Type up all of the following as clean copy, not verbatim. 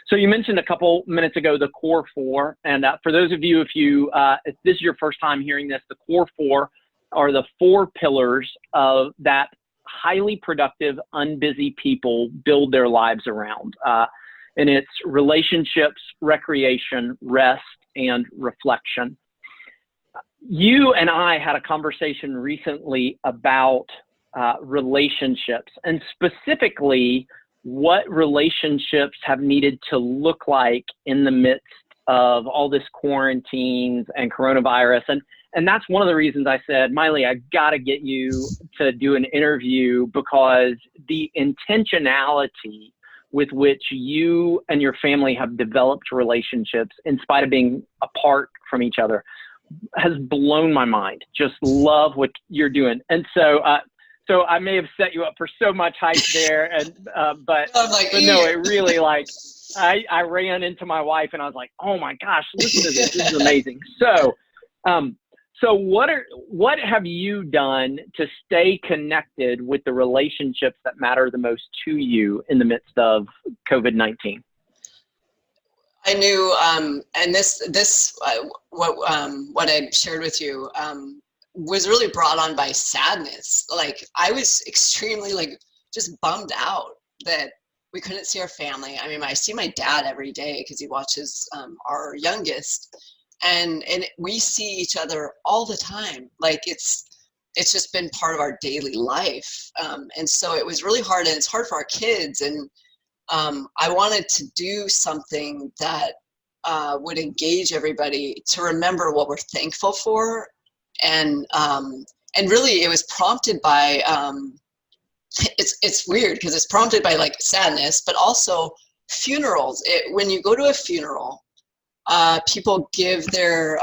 So you mentioned a couple minutes ago the core four, and for those of you, if this is your first time hearing this, the core four are the four pillars of that highly productive, unbusy people build their lives around. And it's relationships, recreation, rest, and reflection. You and I had a conversation recently about relationships, and specifically what relationships have needed to look like in the midst of all this quarantines and coronavirus. And that's one of the reasons I said, Maile, I got to get you to do an interview, because the intentionality with which you and your family have developed relationships in spite of being apart from each other has blown my mind. Just love what you're doing. And so I may have set you up for so much hype there, but no, it really, like, I ran into my wife and I was like, oh my gosh, listen to this. This is amazing. So what have you done to stay connected with the relationships that matter the most to you in the midst of COVID-19? I knew, and what I shared with you was really brought on by sadness. Like, I was extremely, like, just bummed out that we couldn't see our family. I mean, I see my dad every day because he watches our youngest, and we see each other all the time. Like, it's just been part of our daily life, and so it was really hard, and it's hard for our kids. And I wanted to do something that would engage everybody to remember what we're thankful for. And really it was prompted by, it's weird because it's prompted by, like, sadness, but also funerals. When you go to a funeral, people give their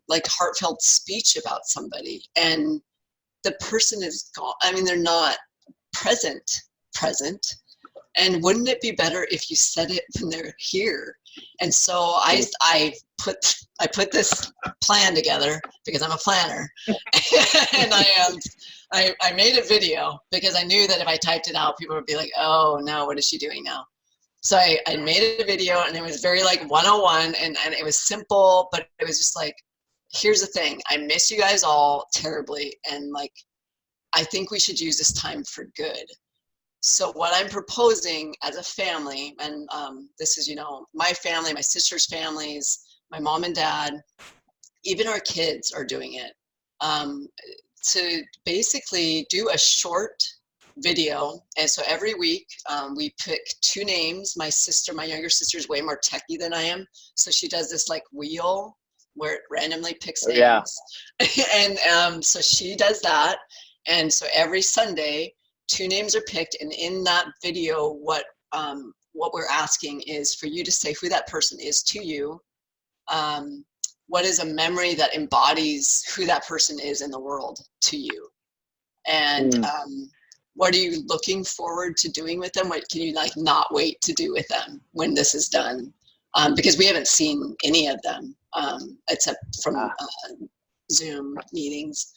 like heartfelt speech about somebody, and the person is gone. I mean, they're not present. And wouldn't it be better if you said it when they're here? And so I put this plan together because I'm a planner, and I made a video because I knew that if I typed it out, people would be like, oh no, what is she doing now? So I made a video, and it was very, like, 101, and it was simple, but it was just like, here's the thing, I miss you guys all terribly, and, like, I think we should use this time for good. So what I'm proposing as a family, and this is, my family, my sister's families, my mom and dad, even our kids are doing it, to basically do a short video. And so every week we pick two names. My younger sister is way more techie than I am. So she does this, like, wheel where it randomly picks names. Yeah. And so she does that. And so every Sunday, two names are picked, and in that video, what we're asking is for you to say who that person is to you. What is a memory that embodies who that person is in the world to you? And what are you looking forward to doing with them? What can you, like, not wait to do with them when this is done? Because we haven't seen any of them except from Zoom meetings.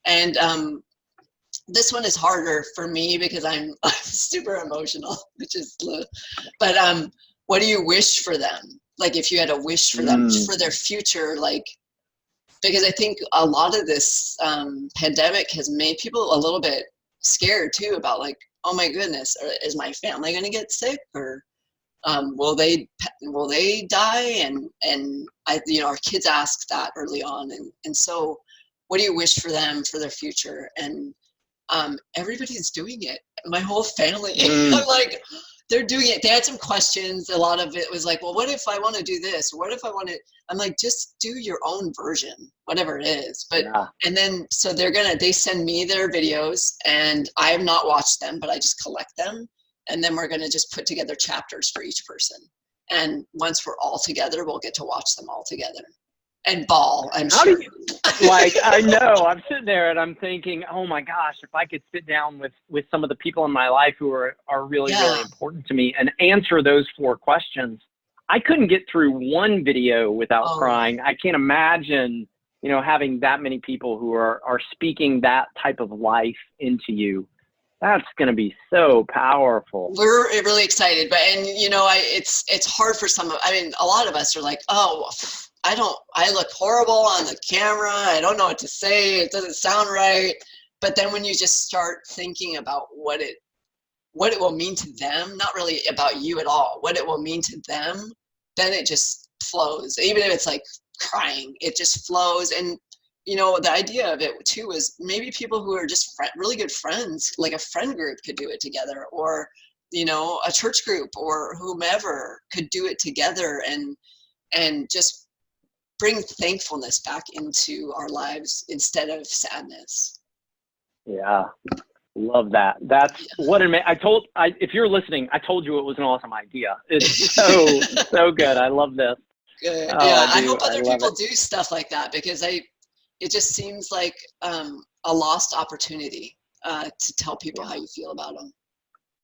And this one is harder for me because I'm super emotional, but what do you wish for them? Like, if you had a wish for them, for their future, like, because I think a lot of this pandemic has made people a little bit scared too about, like, oh my goodness, is my family going to get sick, or will they die? And our kids ask that early on. And so what do you wish for them, for their future? And everybody's doing it. My whole family, I'm like, they're doing it. They had some questions. A lot of it was like, well, what if I want to do this? What if I want to, I'm like, just do your own version, whatever it is. But, and then, so they send me their videos, and I have not watched them, but I just collect them. And then we're going to just put together chapters for each person. And once we're all together, we'll get to watch them all together and bawl, I'm sure. Like, I know, I'm sitting there and I'm thinking, oh my gosh, if I could sit down with some of the people in my life who are really, really important to me and answer those 4 questions, I couldn't get through one video without crying. I can't imagine, having that many people who are speaking that type of life into you. That's going to be so powerful. We're really excited, but, and you know, it's hard for some of, I mean, a lot of us are like, oh, I look horrible on the camera. I don't know what to say. It doesn't sound right. But then when you just start thinking about what it will mean to them, not really about you at all, what it will mean to them, then it just flows. Even if it's like crying, it just flows. And you know, the idea of it too is maybe people who are just really good friends, like a friend group could do it together, or, you know, a church group or whomever could do it together and just bring thankfulness back into our lives instead of sadness. Yeah. Love that. That's what it meant. If you're listening, I told you it was an awesome idea. It's so good. I love this. Good. Oh, Yeah. I I do. hope I other love people it. do stuff like that, because it just seems like a lost opportunity to tell people how you feel about them.